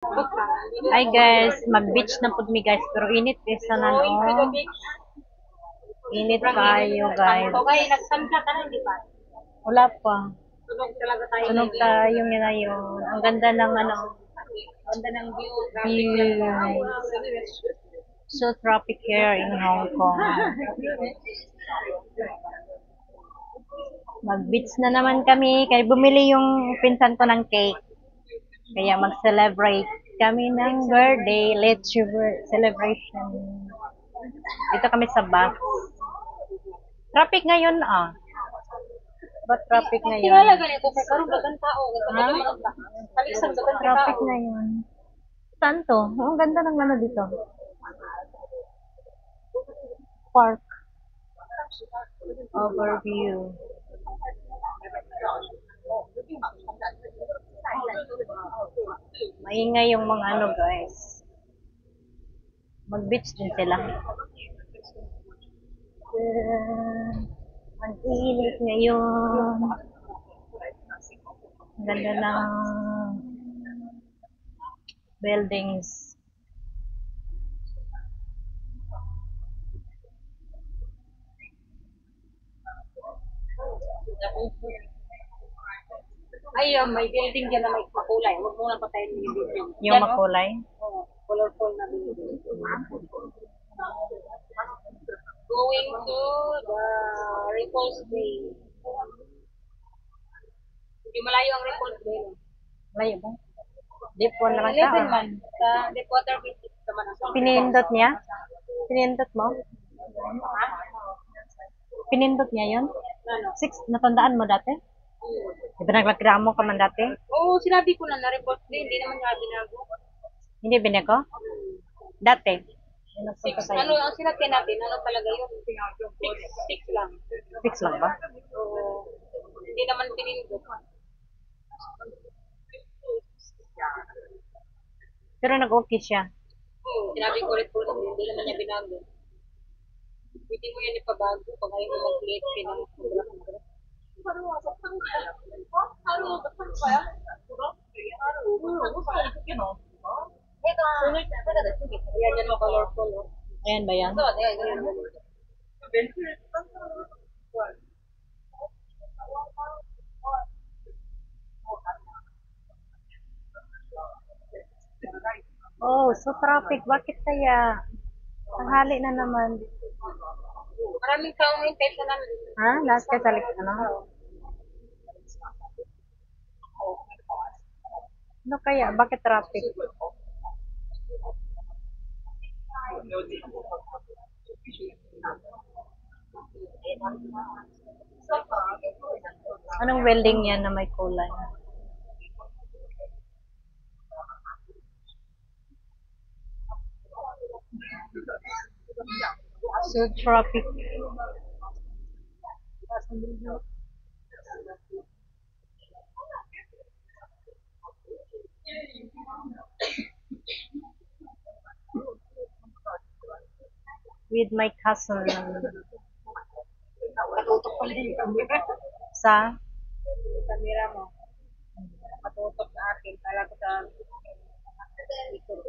Hi guys, mag-beach na po mi guys, pero init sa nan oh. Init kayo guys. Okay, nagsamsa ka na, di ba? Wala pa. Sunog talaga tayo. Sunog tayo ngayon. Ang ganda ng ano, Ganda ng view. view. So tropic here in Hong Kong. Mag-beach na naman kami, kaya bumili yung pinsan ko ng cake. Kaya mag-celebrate kami ng birthday, late celebration. Dito kami sa bus. Traffic ngayon ah. Ba't traffic ngayon? Tingala ganyan ko, karon dagang tao. Kalisang dagang tao. Traffic ngayon. Saan to? Ang ganda ng ano dito. Park. Overview. Maingay yung mga ano guys. Mag-beach din sila. Ang init ngayon. Ang ganda ng buildings. Ay, may building dyan na may makulay. Huwag muna patayin yung building. Yung Yan, makulay. oh, colorful na building. Going to the Ripples Bay. Hindi malayo ang Ripples Bay. Layo ba? Deep one naman siya. 11 man. Sa Deepwater Beach naman ang Pinindot niya? Pinindot mo? Pinindot niya yun? ano? 6, natandaan mo dati? Diba nagreklamo ka man dati? Oo, sinabi ko na na-report din. Hindi naman nga binago. Hindi binako? Dati? Ano ang sinabi natin? Ano talaga yun? 6 lang. 6 lang ba? Oo. Hindi naman pinindot. Pero nag-okay siya. Oo, sinabi ko report. Hindi naman niya binago. Hindi mo yan ipabago pag ayaw mo mag-late pinang Ayan, yan mo colorful. Ayan ba yan? Oh, so traffic. Bakit kaya? Tanghali na naman. Maraming taong hintay sa namin. Ha? Last ka sa ano? Ano kaya? Bakit traffic? Anong welding yan na may kulay? So traffic. With my cousin. Nakatutok pala yung camera. Sa? Yung camera mo. Nakatutok sa akin. Kala ko sa likod.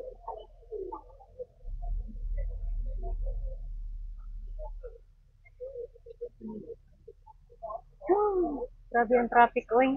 Grabe yung traffic, oy.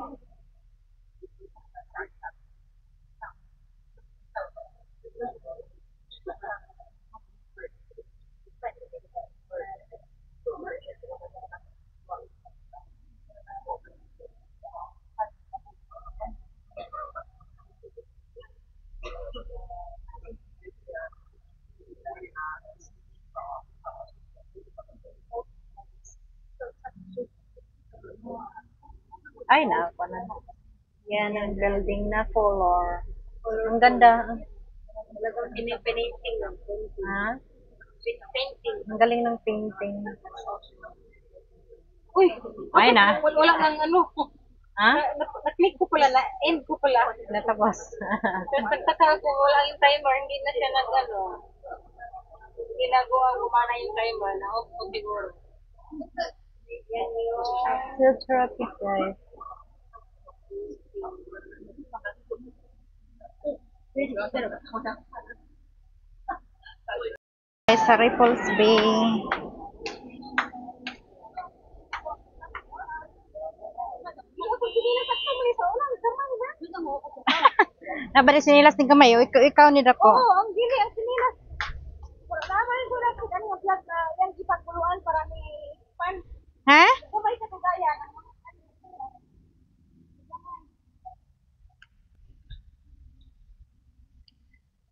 Ay, naku na. Yan ang building na color. Ang ganda. Talagang pinipainting lang. Ha? Painting. Ang galing ng painting. Uy! Ay na. Wala nang ano. Ha? Na-click ko pala. Na-end ko pala. Natapos. Tapos nagtaka ako, wala yung timer. Hindi na siya nag-ano. Ginagawa gumana yung timer. Na-off ko siguro. Yan yun. So traffic, guys. Guys, sa Ripples Bay. Nabali sinilas ng kamay. Ikaw ni Dako. Oo, ang gili, ang sinilas. Wala naman ko na kung ano yung vlog na yan ipagpuluan para ni Pan. Ha? Kumay sa tugaya.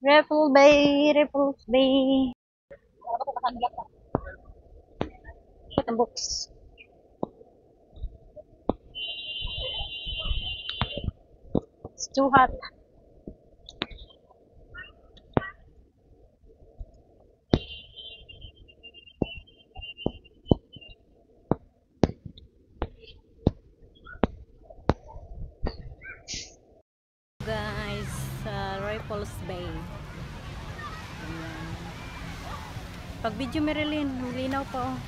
Ripples Bay, Ripples Bay. Para ko kakanilak ka. Get the books. It's too hot. Guys, sa Ripples Bay. Ayan. Pag video Marilyn, linaw pa oh.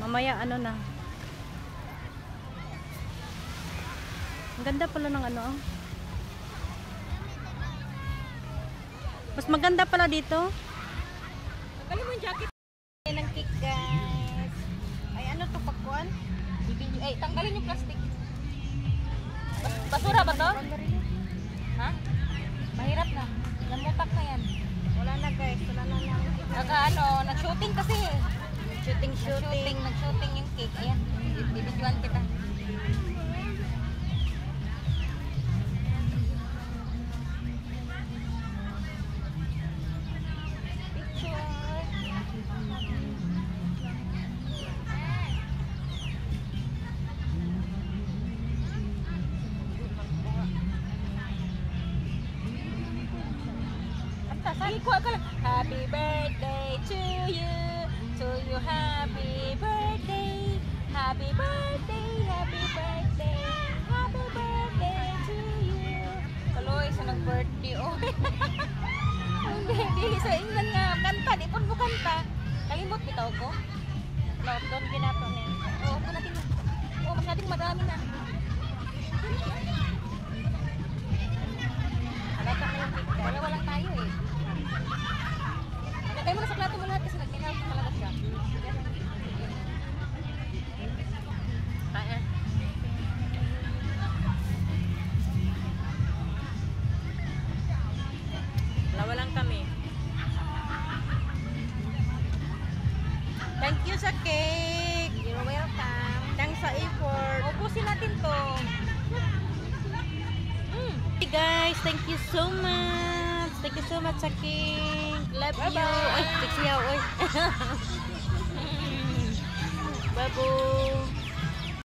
Mamaya ano na. Ang ganda pala ng ano oh. Mas maganda pala dito. Tanggalin mo yung jacket. Ng cake guys. Ay ano to pagkuan? Ay, tanggalin yung plastic. Basura ba to? Ha? Mahirap na. Namutak na yan. Wala na guys, wala na lang. Nag-shooting kasi. Shooting. Nag-shooting yung cake. Ayan, bibidyoan kita. Sige, kuha ka lang. Happy birthday to you. To you, happy birthday. Happy birthday, happy birthday. Happy birthday to you. Kaloy, sa nag-birthday. Oh. Hindi, sa England nga. Kanta, di po mo kanta. Kalimot, bitaw ko. Doon ginato niya. Oo, ito natin. Oo, masyadong madami na. Halata mo yung cake. Dalawa lang tayo eh. Lagay mo na sa plato mo lahat kasi nag-minaw ko talaga siya. Dalawa lang kami. Thank you sa cake. You're welcome. Thanks sa effort. Ubusin natin to. Hey guys, thank you so much. Thank you so much sa cake. Love you. Ay, siksiyaw. Oy. Baboy.